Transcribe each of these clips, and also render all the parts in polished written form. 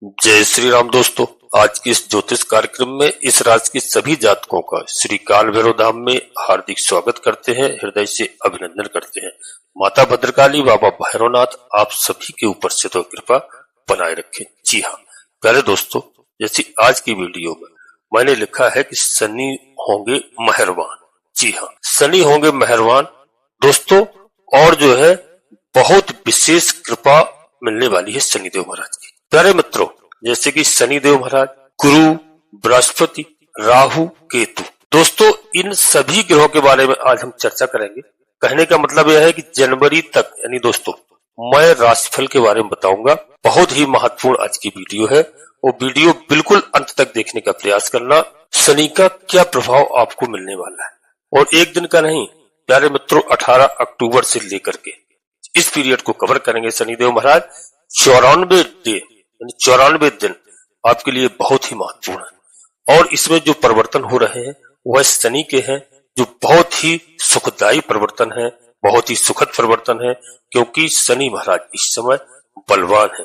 जय श्री राम दोस्तों। आज की इस ज्योतिष कार्यक्रम में इस राशि के सभी जातकों का श्री काल भैरव धाम में हार्दिक स्वागत करते हैं, हृदय से अभिनंदन करते हैं। माता भद्रकाली, बाबा भैरवनाथ आप सभी के ऊपर से तो कृपा बनाए रखें। जी हाँ प्यारे दोस्तों, जैसे आज की वीडियो में मैंने लिखा है कि शनि होंगे मेहरबान। जी हाँ, शनि होंगे मेहरबान दोस्तों, और जो है बहुत विशेष कृपा मिलने वाली है शनिदेव महाराज की। प्यारे मित्रों, जैसे कि शनिदेव महाराज, गुरु, बृहस्पति, राहु, केतु, दोस्तों इन सभी ग्रहों के बारे में आज हम चर्चा करेंगे। कहने का मतलब यह है कि जनवरी तक यानी दोस्तों मैं राशिफल के बारे में बताऊंगा। बहुत ही महत्वपूर्ण आज की वीडियो है, वो वीडियो बिल्कुल अंत तक देखने का प्रयास करना। शनि का क्या प्रभाव आपको मिलने वाला है, और एक दिन का नहीं प्यारे मित्रों, 18 अक्टूबर से लेकर के इस पीरियड को कवर करेंगे। शनिदेव महाराज 94 डे यानी 94 दिन आपके लिए बहुत ही महत्वपूर्ण है, और इसमें जो परिवर्तन हो रहे हैं वह शनि के हैं, जो बहुत ही सुखदायी परिवर्तन है, बहुत ही सुखद परिवर्तन है, क्योंकि शनि महाराज इस समय बलवान है।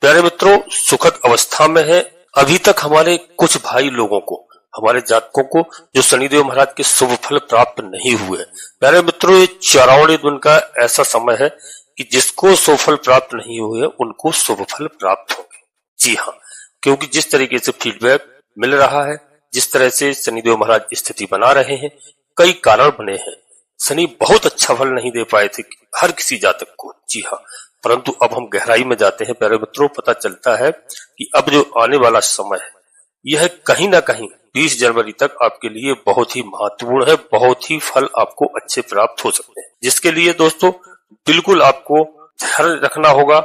प्यारे मित्रों, सुखद अवस्था में है। अभी तक हमारे कुछ भाई लोगों को, हमारे जातकों को जो शनिदेव महाराज के शुभ फल प्राप्त नहीं हुए। प्यारे मित्रों, ये 94 दिन का ऐसा समय है कि जिसको शुभ फल प्राप्त नहीं हुए उनको शुभ फल प्राप्त होंगे। जी हाँ, क्योंकि जिस तरीके से फीडबैक मिल रहा है, जिस तरह से शनिदेव महाराज स्थिति बना रहे हैं, कई कारण बने हैं। शनि बहुत अच्छा फल नहीं दे पाए थे हर किसी जातक को। जी हाँ, परंतु अब हम गहराई में जाते हैं प्यारे मित्रों, पता चलता है कि अब जो आने वाला समय है यह कहीं ना कहीं 20 जनवरी तक आपके लिए बहुत ही महत्वपूर्ण है। बहुत ही फल आपको अच्छे प्राप्त हो सकते हैं, जिसके लिए दोस्तों बिल्कुल आपको ध्यान रखना होगा,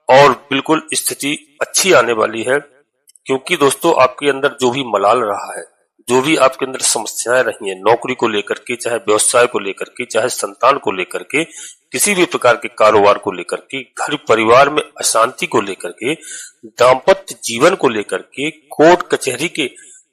और बिल्कुल स्थिति अच्छी आने वाली है। क्योंकि दोस्तों आपके अंदर जो भी मलाल रहा है, जो भी आपके अंदर समस्याएं रही हैं, नौकरी को लेकर के, चाहे व्यवसाय को लेकर के, चाहे संतान को लेकर के, किसी भी प्रकार के कारोबार को लेकर के, घर परिवार में अशांति को लेकर के, दाम्पत्य जीवन को लेकर के, कोर्ट कचहरी के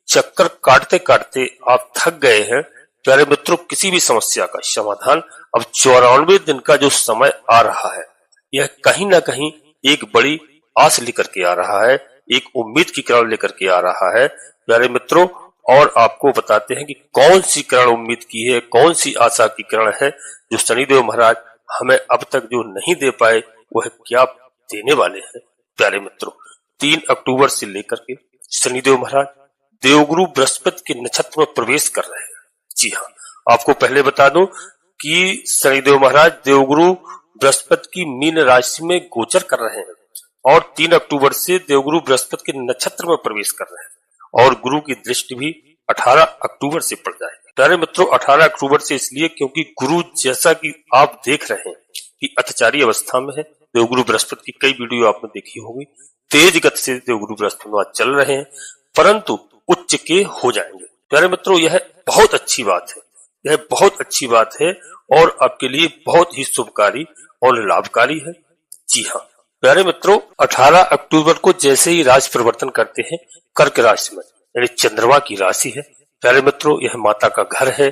चक्कर काटते काटते आप थक गए हैं। प्यारे मित्रों, किसी भी समस्या का समाधान अब 94 दिन का जो समय आ रहा है, यह कहीं ना कहीं एक बड़ी आस लेकर के आ रहा है, एक उम्मीद की किरण लेकर के आ रहा है प्यारे मित्रों। और आपको बताते हैं कि कौन सी किरण उम्मीद की है, कौन सी आशा की किरण है जो शनिदेव महाराज हमें अब तक जो नहीं दे पाए, वह क्या देने वाले हैं। प्यारे मित्रों, 3 अक्टूबर से लेकर के शनिदेव महाराज देवगुरु बृहस्पति के नक्षत्र में प्रवेश कर रहे हैं। जी हाँ, आपको पहले बता दूं कि शनिदेव महाराज देवगुरु बृहस्पति की मीन राशि में गोचर कर रहे हैं, और 3 अक्टूबर से देवगुरु बृहस्पति के नक्षत्र में प्रवेश कर रहे हैं, और गुरु की दृष्टि भी 18 अक्टूबर से पड़ जाएगी। प्यारे मित्रों, 18 अक्टूबर से इसलिए क्योंकि गुरु, जैसा कि आप देख रहे हैं कि अतिचारी अवस्था में है। देवगुरु बृहस्पति की कई वीडियो आपने देखी होगी, तेज गति से देवगुरु बृहस्पति चल रहे हैं, परंतु उच्च के हो जाएंगे। प्यारे मित्रों, यह बहुत अच्छी बात है, यह बहुत अच्छी बात है, और आपके लिए बहुत ही शुभकारी और लाभकारी है। जी हाँ प्यारे मित्रों, 18 अक्टूबर को जैसे ही राशि परिवर्तन करते हैं कर्क राशि में, यानी चंद्रमा की राशि है। प्यारे मित्रों, यह माता का घर है,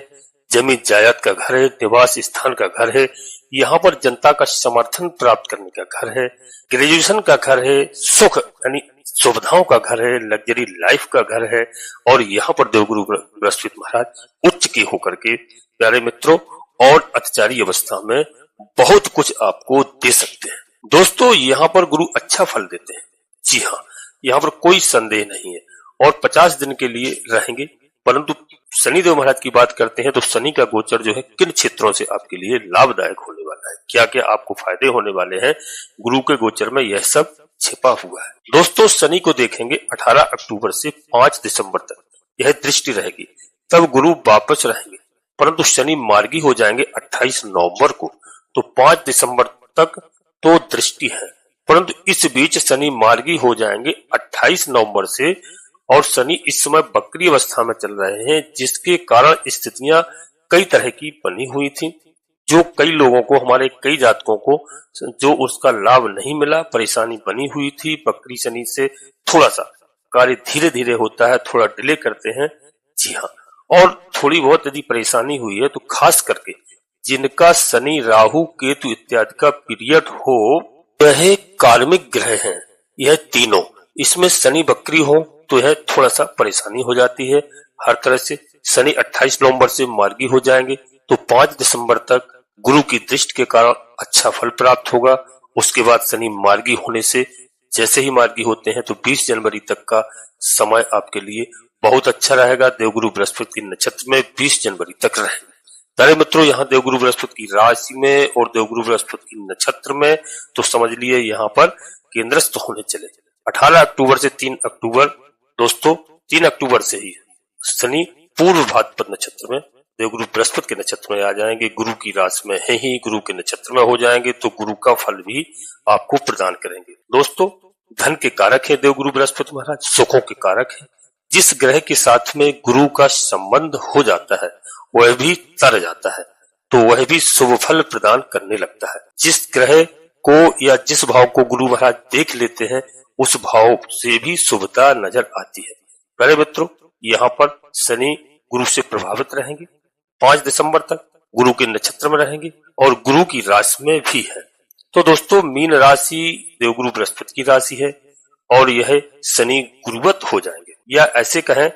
जमीन जायदाद का घर है, निवास स्थान का घर है, यहाँ पर जनता का समर्थन प्राप्त करने का घर है, ग्रेजुएशन का घर है, सुख यानी सुविधाओं का घर है, लग्जरी लाइफ का घर है, और यहाँ पर देवगुरु बृहस्पति महाराज उच्च के होकर के प्यारे मित्रों और अतिचारी अवस्था में बहुत कुछ आपको दे सकते हैं। दोस्तों यहाँ पर गुरु अच्छा फल देते हैं। जी हाँ, यहाँ पर कोई संदेह नहीं है, और 50 दिन के लिए रहेंगे। परंतु शनिदेव महाराज की बात करते हैं तो शनि का गोचर जो है किन क्षेत्रों से आपके लिए लाभदायक होने वाला है, क्या क्या आपको फायदे होने वाले हैं, गुरु के गोचर में यह सब छिपा हुआ है। दोस्तों शनि को देखेंगे 18 अक्टूबर से 5 दिसंबर तक यह दृष्टि रहेगी, तब गुरु वापस रहेंगे, परंतु शनि मार्गी हो जाएंगे 28 नवंबर को, तो 5 दिसंबर तक तो दृष्टि है। परंतु इस बीच शनि मार्गी हो जाएंगे 28 नवंबर से, और शनि इस समय बकरी अवस्था में चल रहे हैं, जिसके कारण स्थितियां कई तरह की बनी हुई थी, जो कई लोगों को, हमारे कई जातकों को जो उसका लाभ नहीं मिला, परेशानी बनी हुई थी। बकरी शनि से थोड़ा सा कार्य धीरे धीरे होता है, थोड़ा डिले करते हैं। जी हाँ, और थोड़ी बहुत यदि परेशानी हुई है तो खास करके जिनका शनि, राहु, केतु इत्यादि का पीरियड हो, यह कार्मिक ग्रह हैं, यह तीनों इसमें शनि वक्री हो तो यह थोड़ा सा परेशानी हो जाती है हर तरह से। शनि 28 नवंबर से मार्गी हो जाएंगे, तो 5 दिसंबर तक गुरु की दृष्टि के कारण अच्छा फल प्राप्त होगा। उसके बाद शनि मार्गी होने से, जैसे ही मार्गी होते हैं तो 20 जनवरी तक का समय आपके लिए बहुत अच्छा रहेगा। देवगुरु बृहस्पति के नक्षत्र में 20 जनवरी तक रहेंगे। प्यारे मित्रों, यहाँ देवगुरु बृहस्पति की राशि में और देवगुरु बृहस्पति की नक्षत्र में, तो समझ लिए यहाँ पर केंद्रस्थ होने चले। 18 अक्टूबर से 3 अक्टूबर, दोस्तों 3 अक्टूबर से ही शनि पूर्व भाद्रपद नक्षत्र में देवगुरु बृहस्पति के नक्षत्र में आ जाएंगे। गुरु की राशि में है ही, गुरु के नक्षत्र में हो जाएंगे, तो गुरु का फल भी आपको प्रदान करेंगे। दोस्तों, धन के कारक है देवगुरु बृहस्पति महाराज, सुखों के कारक है। जिस ग्रह के साथ में गुरु का संबंध हो जाता है वह भी तर जाता है, तो वह भी शुभ फल प्रदान करने लगता है। जिस ग्रह को या जिस भाव को गुरु महाराज देख लेते हैं उस भाव से भी शुभता नजर आती है। प्यारे मित्रों, यहाँ पर शनि गुरु से प्रभावित रहेंगे 5 दिसंबर तक, गुरु के नक्षत्र में रहेंगे और गुरु की राशि में भी है। तो दोस्तों, मीन राशि देवगुरु बृहस्पति की राशि है और यह शनि गुरुवत हो जाएंगे, या ऐसे कहें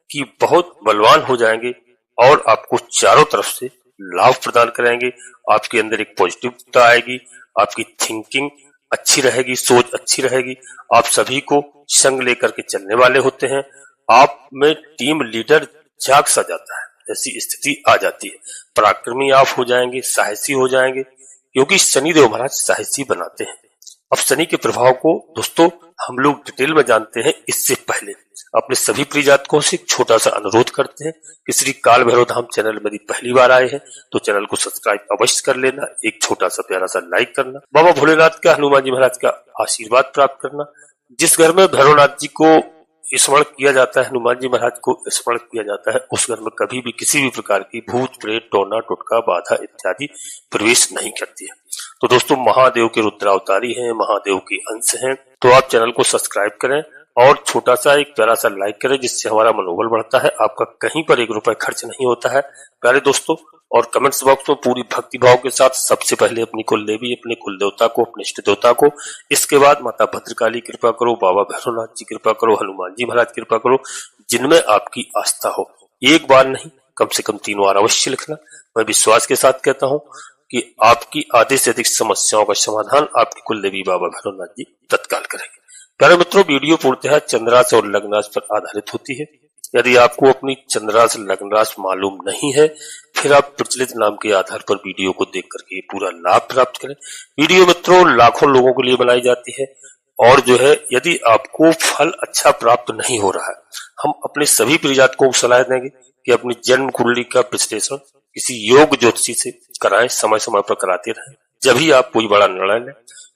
कि बहुत बलवान हो जाएंगे और आपको चारों तरफ से लाभ प्रदान करेंगे। आपके अंदर एक पॉजिटिवता आएगी, आपकी थिंकिंग अच्छी रहेगी, सोच अच्छी रहेगी। आप सभी को संग लेकर के चलने वाले होते हैं। आप में टीम लीडर जाग सा जाता है, ऐसी स्थिति आ जाती है। पराक्रमी आप हो जाएंगे, साहसी हो जाएंगे, क्योंकि शनिदेव महाराज साहसी बनाते हैं। अब शनि के प्रभाव को दोस्तों हम लोग डिटेल में जानते हैं। इससे पहले अपने सभी प्रिय जातकों से एक छोटा सा अनुरोध करते हैं कि श्री काल भैरव धाम चैनल में यदि पहली बार आए हैं तो चैनल को सब्सक्राइब अवश्य कर लेना, एक छोटा सा प्यारा सा लाइक करना, बाबा भोलेनाथ का, हनुमान जी महाराज का आशीर्वाद प्राप्त करना। जिस घर में भैरवनाथ जी को स्मरण किया जाता है, हनुमान जी महाराज को स्मरण किया जाता है, उस घर में कभी भी किसी भी प्रकार की भूत प्रेत, टोना टोटका, बाधा इत्यादि प्रवेश नहीं करती है। तो दोस्तों, महादेव के रुद्रावतारी हैं, महादेव के अंश हैं, तो आप चैनल को सब्सक्राइब करें और छोटा सा एक प्यारा सा लाइक करें, जिससे हमारा मनोबल बढ़ता है। आपका कहीं पर 1 रुपए खर्च नहीं होता है प्यारे दोस्तों। और कमेंट्स बॉक्स में पूरी भक्ति भाव के साथ सबसे पहले अपनी कुल देवी, अपने कुल देवता को, अपने इष्ट देवता को, इसके बाद माता भद्रकाली कृपा करो, बाबा भैरवनाथ जी कृपा करो, हनुमान जी महाराज कृपा करो, जिनमें आपकी आस्था हो। एक बार नहीं, कम से कम 3 बार अवश्य लिखना। मैं विश्वास के साथ कहता हूँ कि आपकी आधे से अधिक समस्याओं का समाधान आपकी कुल देवी बाबा भैरवनाथ जी तत्काल करेंगे। प्यारे मित्रों, वीडियो पूर्णतः चंद्रास और लग्न राशि पर आधारित होती है। यदि आपको अपनी चंद्रास लग्न राशि मालूम नहीं है, फिर आप प्रचलित नाम के आधार पर वीडियो को देख करके पूरा लाभ प्राप्त करें। वीडियो मित्रों लाखों लोगों के लिए बनाई जाती है और जो है, यदि आपको फल अच्छा प्राप्त नहीं हो रहा है, हम अपने सभी प्रियजातकों को सलाह देंगे कि अपनी जन्म कुंडली का विश्लेषण किसी योग ज्योतिषी से कराएं, समय समय पर कराते रहें, जब ही आप कोई बड़ा निर्णय लें,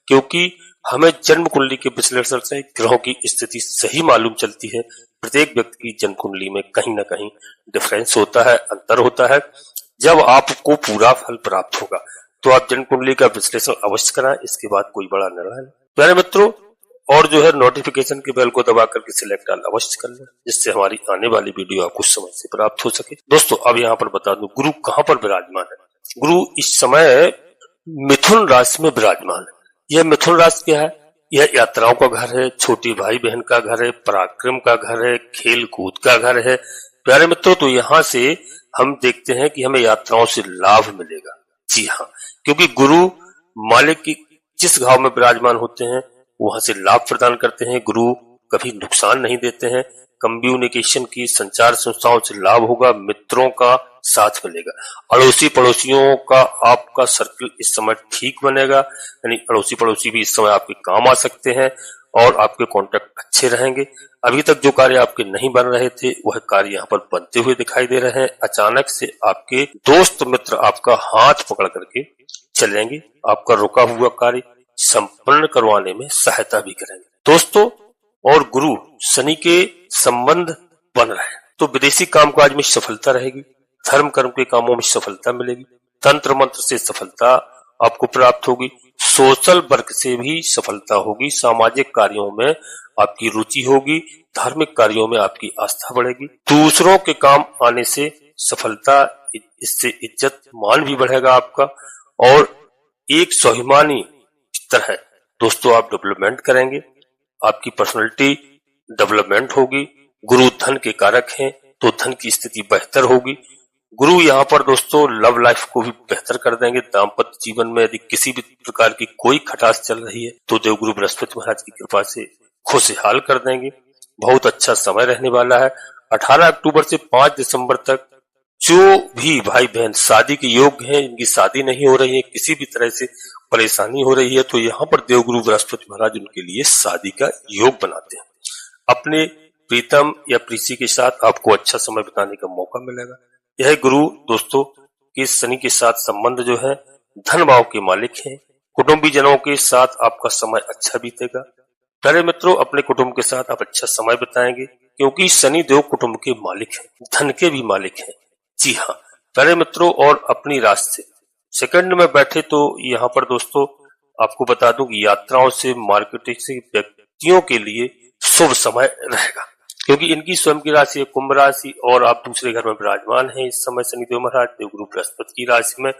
क्योंकि हमें जन्म कुंडली के विश्लेषण से ग्रहों की स्थिति सही मालूम चलती है। प्रत्येक व्यक्ति की जन्म कुंडली में कहीं ना कहीं डिफरेंस होता है, अंतर होता है। जब आपको पूरा फल प्राप्त होगा तो आप जन्म कुंडली का विश्लेषण अवश्य कराएं, इसके बाद कोई बड़ा निर्णय लें। प्यारे मित्रों, और जो है नोटिफिकेशन के बेल को दबा करके सिलेक्ट ऑल अवश्य कर लें, जिससे हमारी आने वाली वीडियो आपको समय से प्राप्त हो सके। दोस्तों, अब यहाँ पर बता दूं गुरु कहाँ पर विराजमान है। गुरु इस समय मिथुन राशि में विराजमान है। यह मिथुन राशि क्या है? यह यात्राओं का घर है, छोटे भाई बहन का घर है, पराक्रम का घर है, खेल कूद का घर है। प्यारे मित्रों, तो यहाँ से हम देखते हैं कि हमें यात्राओं से लाभ मिलेगा। जी हाँ, क्योंकि गुरु मालिक की जिस घाव में विराजमान होते हैं वहां से लाभ प्रदान करते हैं। गुरु कभी नुकसान नहीं देते हैं। कम्युनिकेशन की, संचार संस्थाओं से लाभ होगा, मित्रों का साथ मिलेगा, अड़ोसी पड़ोसियों का आपका सर्कल इस समय ठीक बनेगा, यानी अड़ोसी पड़ोसी भी इस समय आपके काम आ सकते हैं और आपके कॉन्टेक्ट अच्छे रहेंगे। अभी तक जो कार्य आपके नहीं बन रहे थे वह कार्य यहाँ पर बनते हुए दिखाई दे रहे हैं। अचानक से आपके दोस्त मित्र आपका हाथ पकड़ करके चलेंगे, आपका रुका हुआ कार्य संपन्न करवाने में सहायता भी करेंगे। दोस्तों, और गुरु शनि के संबंध बन रहे हैं तो विदेशी कामकाज में सफलता रहेगी, धर्म कर्म के कामों में सफलता मिलेगी, तंत्र मंत्र से सफलता आपको प्राप्त होगी, सोशल वर्क से भी सफलता होगी, सामाजिक कार्यों में आपकी रुचि होगी, धार्मिक कार्यों में आपकी आस्था बढ़ेगी, दूसरों के काम आने से सफलता, इससे इज्जत मान भी बढ़ेगा आपका, और एक स्वाभिमानी तरह दोस्तों आप डेवलपमेंट करेंगे। आपकी पर्सनैलिटी डेवलपमेंट होगी। गुरु धन के कारक हैं तो धन की स्थिति बेहतर होगी। गुरु यहाँ पर दोस्तों लव लाइफ को भी बेहतर कर देंगे। दाम्पत्य जीवन में यदि किसी भी प्रकार की कोई खटास चल रही है तो देवगुरु बृहस्पति महाराज की कृपा से खुशहाल कर देंगे। बहुत अच्छा समय रहने वाला है। 18 अक्टूबर से 5 दिसंबर तक जो भी भाई बहन शादी के योग्य हैं, इनकी शादी नहीं हो रही है, किसी भी तरह से परेशानी हो रही है, तो यहाँ पर देवगुरु बृहस्पति महाराज उनके लिए शादी का योग बनाते हैं। अपने प्रीतम या प्रीति के साथ आपको अच्छा समय बिताने का मौका मिलेगा। यह गुरु दोस्तों के शनि के साथ संबंध जो है धन भाव के मालिक हैं। कुटुंबी जनों के साथ आपका समय अच्छा बीतेगा। प्यारे मित्रों, अपने कुटुंब के साथ आप अच्छा समय बिताएंगे क्योंकि शनि देव कुटुंब के मालिक हैं, धन के भी मालिक हैं। जी हाँ प्यारे मित्रों, और अपनी राशि से सेकंड में बैठे तो यहाँ पर दोस्तों आपको बता दूं कि यात्राओं से, मार्केटिंग से व्यक्तियों के लिए शुभ समय रहेगा क्योंकि इनकी स्वयं की राशि है कुंभ राशि और आप दूसरे घर में विराजमान हैं इस समय शनिदेव महाराज देवगुरु बृहस्पति की राशि में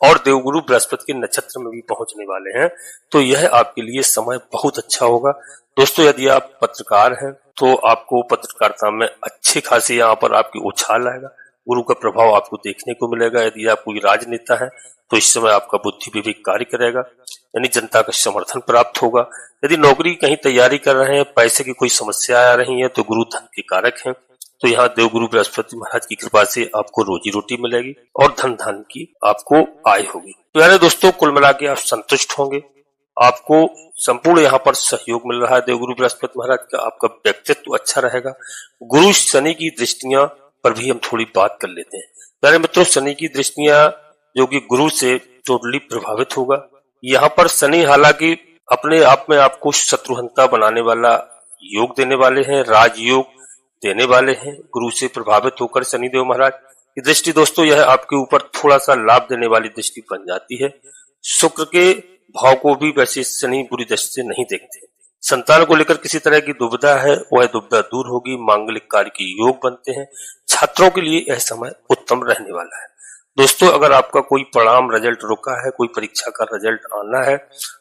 और देवगुरु बृहस्पति के नक्षत्र में भी पहुंचने वाले हैं। तो यह आपके लिए समय बहुत अच्छा होगा। दोस्तों यदि आप पत्रकार हैं तो आपको पत्रकारिता में अच्छे खासे यहाँ पर आपकी उछाल आएगा। गुरु का प्रभाव आपको देखने को मिलेगा। यदि आप कोई राजनेता है तो इस समय आपका बुद्धि विवेक कार्य करेगा, यानी जनता का समर्थन प्राप्त होगा। यदि नौकरी कहीं तैयारी कर रहे हैं, पैसे की कोई समस्या आ रही है तो गुरु धन के कारक हैं, तो यहाँ देवगुरु बृहस्पति महाराज की कृपा से आपको रोजी रोटी मिलेगी और धन धान की आपको आय होगी। प्यारे दोस्तों, कुल मिला के आप संतुष्ट होंगे। आपको संपूर्ण यहाँ पर सहयोग मिल रहा है देवगुरु बृहस्पति महाराज का। आपका व्यक्तित्व अच्छा रहेगा। गुरु शनि की दृष्टियां पर भी हम थोड़ी बात कर लेते हैं। प्यारे मित्रों, शनि की दृष्टियां जो कि गुरु से टोटली प्रभावित होगा। यहाँ पर शनि हालांकि अपने आप में आपको शत्रुहंता बनाने वाला योग देने वाले हैं, राजयोग देने वाले हैं। गुरु से प्रभावित होकर शनिदेव महाराज की दृष्टि दोस्तों यह आपके ऊपर थोड़ा सा लाभ देने वाली दृष्टि बन जाती है। शुक्र के भाव को भी वैसे शनि बुरी दृष्टि से नहीं देखते। संतान को लेकर किसी तरह की दुविधा है, वह दुविधा दूर होगी। मांगलिक कार्य के योग बनते हैं। छात्रों के लिए यह समय उत्तम रहने वाला है। दोस्तों अगर आपका कोई परिणाम रिजल्ट रुका है, कोई परीक्षा का रिजल्ट आना है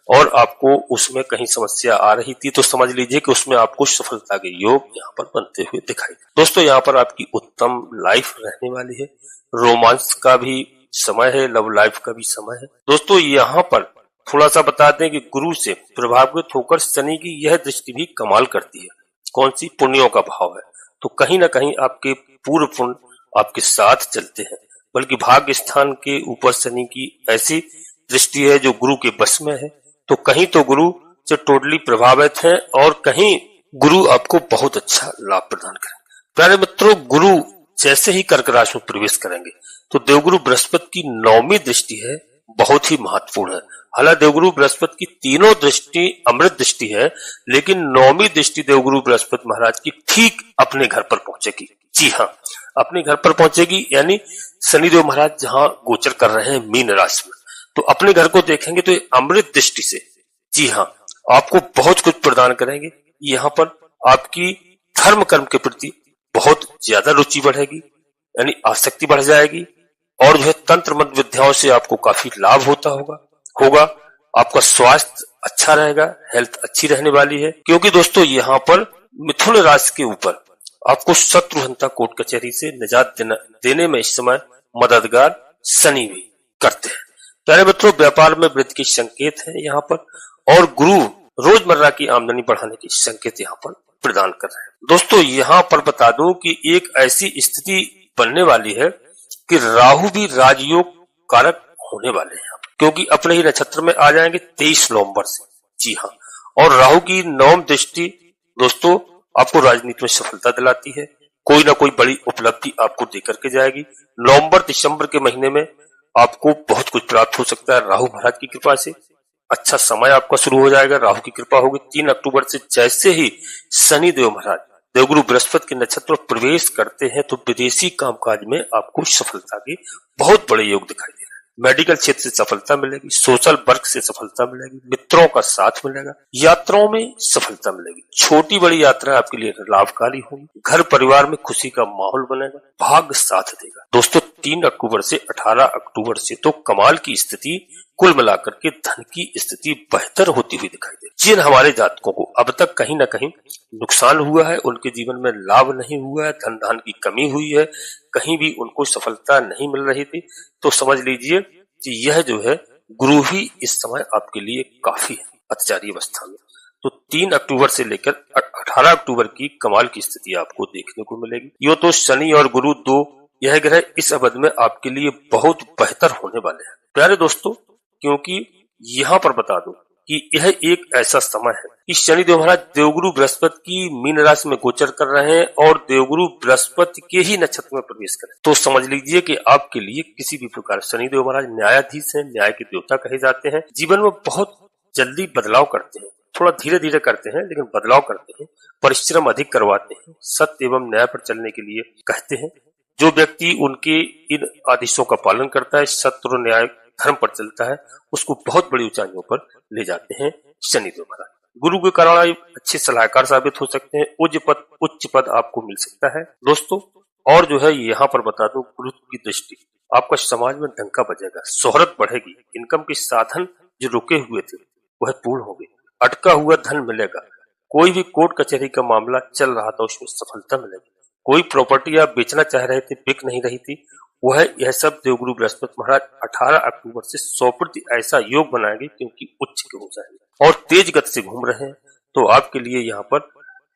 और आपको उसमें कहीं समस्या आ रही थी तो समझ लीजिए कि उसमें आपको सफलता के योग यहाँ पर बनते हुए दिखाई। दोस्तों यहाँ पर आपकी उत्तम लाइफ रहने वाली है। रोमांस का भी समय है, लव लाइफ का भी समय है। दोस्तों यहाँ पर थोड़ा सा बता दें कि गुरु से प्रभावित होकर शनि की यह दृष्टि भी कमाल करती है। कौन सी? पुण्यों का भाव है। तो कहीं ना कहीं आपके पूर्व पुण्य आपके साथ चलते हैं, बल्कि भाग्य स्थान के ऊपर शनि की ऐसी दृष्टि है जो गुरु के बस में है। तो कहीं तो गुरु से टोटली प्रभावित है और कहीं गुरु आपको बहुत अच्छा लाभ प्रदान करेंगे। प्यारे मित्रों, गुरु जैसे ही कर्क राशि में प्रवेश करेंगे तो देवगुरु बृहस्पति की 9वीं दृष्टि है, बहुत ही महत्वपूर्ण है। हालांकि देवगुरु बृहस्पति की तीनों दृष्टि अमृत दृष्टि है, लेकिन 9वीं दृष्टि देवगुरु बृहस्पति महाराज की ठीक अपने घर पर पहुंचेगी। जी हाँ, अपने घर पर पहुंचेगी, यानी शनिदेव महाराज जहां गोचर कर रहे हैं मीन राशि में, तो अपने घर को देखेंगे तो अमृत दृष्टि से जी हाँ आपको बहुत कुछ प्रदान करेंगे। यहाँ पर आपकी धर्म कर्म के प्रति बहुत ज्यादा रुचि बढ़ेगी, यानी आसक्ति बढ़ जाएगी और जो है तंत्र मंत्र विद्याओं से आपको काफी लाभ होगा। आपका स्वास्थ्य अच्छा रहेगा, हेल्थ अच्छी रहने वाली है, क्योंकि दोस्तों यहाँ पर मिथुन राशि के ऊपर आपको शत्रुहंता कोर्ट कचहरी से निजात देने में इस समय मददगार शनि भी करते हैं। प्यारे मित्रों, व्यापार में वृद्धि के संकेत है यहाँ पर और गुरु रोजमर्रा की आमदनी बढ़ाने के संकेत यहाँ पर प्रदान कर रहे हैं। दोस्तों यहाँ पर बता दूं कि एक ऐसी स्थिति बनने वाली है कि राहु भी राजयोग कारक होने वाले हैं, क्योंकि अपने ही नक्षत्र में आ जाएंगे 23 नवंबर से। जी हाँ, और राहु की 9वीं दृष्टि दोस्तों आपको राजनीति में सफलता दिलाती है। कोई ना कोई बड़ी उपलब्धि आपको देकर के जाएगी। नवंबर दिसंबर के महीने में आपको बहुत कुछ प्राप्त हो सकता है राहु महाराज की कृपा से। अच्छा समय आपका शुरू हो जाएगा, राहु की कृपा होगी। 3 अक्टूबर से जैसे ही शनि देव महाराज देवगुरु बृहस्पति के नक्षत्र में प्रवेश करते हैं तो विदेशी कामकाज में आपको सफलता के बहुत बड़े योग दिखाई दे रहे हैं। मेडिकल क्षेत्र से सफलता मिलेगी, सोशल वर्क से सफलता मिलेगी, मित्रों का साथ मिलेगा, यात्राओं में सफलता मिलेगी। छोटी बड़ी यात्रा आपके लिए लाभकारी होगी। घर परिवार में खुशी का माहौल बनेगा, भाग्य साथ देगा। दोस्तों 3 अक्टूबर से 18 अक्टूबर से तो कमाल की स्थिति, कुल मिलाकर के धन की स्थिति बेहतर होती हुई दिखाई दे। जिन हमारे जातकों को अब तक कहीं ना कहीं नुकसान हुआ है, उनके जीवन में लाभ नहीं हुआ है, धन धान की कमी हुई है, कहीं भी उनको सफलता नहीं मिल रही थी, तो समझ लीजिए कि यह जो है गुरु ही इस समय आपके लिए काफी है अतिचारी अवस्था में। तो 3 अक्टूबर से लेकर 18 अक्टूबर की कमाल की स्थिति आपको देखने को मिलेगी। यो तो शनि और गुरु दो यह ग्रह इस अवधि में आपके लिए बहुत बेहतर होने वाले हैं प्यारे दोस्तों, क्योंकि यहाँ पर बता दूं कि यह एक ऐसा समय है कि शनिदेव महाराज देवगुरु बृहस्पति की मीन राशि में गोचर कर रहे हैं और देवगुरु बृहस्पति के ही नक्षत्र में प्रवेश करें, तो समझ लीजिए कि आपके लिए किसी भी प्रकार शनिदेव महाराज न्यायाधीश हैं, न्याय के देवता कहे जाते हैं, जीवन में बहुत जल्दी बदलाव करते हैं, थोड़ा धीरे धीरे करते हैं लेकिन बदलाव करते हैं, परिश्रम अधिक करवाते हैं, सत्य एवं न्याय पर चलने के लिए कहते हैं। जो व्यक्ति उनके इन आदेशों का पालन करता है, सत्य और न्याय धर्म पर चलता है, उसको बहुत बड़ी ऊंचाइयों पर ले जाते हैं शनिदेव महाराज। गुरु के कारण आप अच्छे सलाहकार साबित हो सकते हैं, उच्च पद आपको मिल सकता है दोस्तों। और जो है यहाँ पर बता दूं, गुरु की दृष्टि आपका समाज में डंका बजेगा, शोहरत बढ़ेगी, इनकम के साधन जो रुके हुए थे वह पूर्ण होंगे, अटका हुआ धन मिलेगा, कोई भी कोर्ट कचहरी का मामला चल रहा था उसमें सफलता मिलेगी, कोई प्रॉपर्टी आप बेचना चाह रहे थे बिक नहीं रही थी, वह यह सब देवगुरु बृहस्पति महाराज 18 अक्टूबर से 100% ऐसा योग बनाएंगे क्योंकि उच्च के हो जाएंगे और तेज गति से घूम रहे हैं, तो आपके लिए यहाँ पर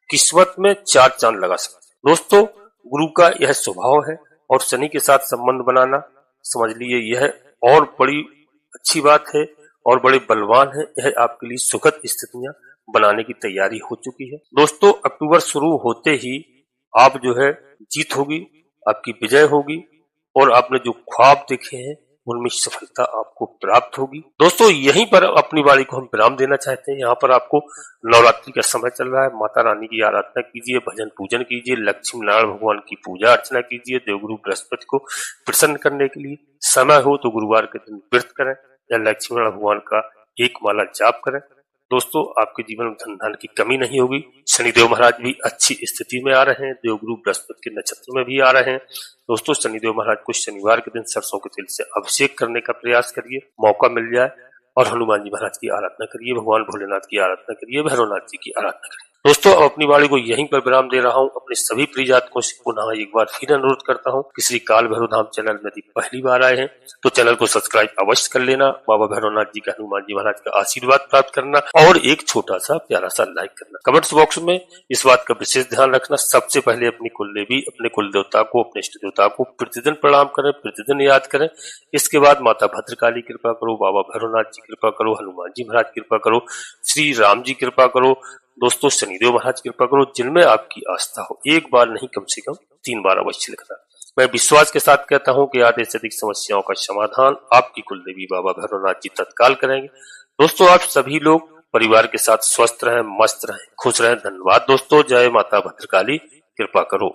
किस्मत में 4 चांद लगा सकते हैं दोस्तों। गुरु का यह स्वभाव है और शनि के साथ संबंध बनाना समझ लीजिए यह और बड़ी अच्छी बात है और बड़े बलवान है, यह आपके लिए सुखद स्थितियां बनाने की तैयारी हो चुकी है दोस्तों। अक्टूबर शुरू होते ही आप जो है जीत होगी, आपकी विजय होगी और आपने जो ख्वाब देखे हैं उनमें सफलता आपको प्राप्त होगी दोस्तों। यहीं पर अपनी वाणी को हम विराम देना चाहते हैं। यहाँ पर आपको नवरात्रि का समय चल रहा है, माता रानी की आराधना कीजिए, भजन पूजन कीजिए, लक्ष्मी नारायण भगवान की पूजा अर्चना कीजिए, देवगुरु बृहस्पति को प्रसन्न करने के लिए समय हो तो गुरुवार के दिन व्रत करें या लक्ष्मी नारायण भगवान का एक माला जाप करें दोस्तों। आपके जीवन में धन धान की कमी नहीं होगी। शनिदेव महाराज भी अच्छी स्थिति में आ रहे हैं, देवगुरु बृहस्पति के नक्षत्र में भी आ रहे हैं दोस्तों। शनिदेव महाराज को शनिवार के दिन सरसों के तेल से अभिषेक करने का प्रयास करिए, मौका मिल जाए, और हनुमान जी महाराज की आराधना करिए, भगवान भोलेनाथ की आराधना करिए, भैरवनाथ जी की आराधना करिए दोस्तों। अब अपनी वाणी को यहीं पर विराम दे रहा हूँ। अपने सभी प्रिय जातकों से पुनः एक बार फिर अनुरोध करता हूँ कि श्री काल भैरव धाम चैनल में यदि पहली बार आए हैं तो चैनल को सब्सक्राइब अवश्य कर लेना, बाबा भैरवनाथ जी का, हनुमान जी महाराज का आशीर्वाद प्राप्त करना और एक छोटा सा प्यारा सा लाइक करना। कमेंट्स बॉक्स में इस बात का विशेष ध्यान रखना, सबसे पहले अपनी कुलदेवी, अपने कुल देवता को, अपने इष्ट देवता को प्रतिदिन प्रणाम करें, प्रतिदिन याद करें। इसके बाद माता भद्रकाली कृपा करो, बाबा भैरवनाथ जी कृपा करो, हनुमान जी महाराज कृपा करो, श्री राम जी कृपा करो दोस्तों, शनिदेव महाराज कृपा करो। जिनमें आपकी आस्था हो एक बार नहीं कम से कम 3 बार अवश्य लिखना। मैं विश्वास के साथ कहता हूं कि आधे से अधिक समस्याओं का समाधान आपकी कुलदेवी बाबा भैरवनाथ जी तत्काल करेंगे दोस्तों। आप सभी लोग परिवार के साथ स्वस्थ रहें, मस्त रहें, खुश रहें। धन्यवाद दोस्तों। जय माता भद्रकाली, कृपा करो।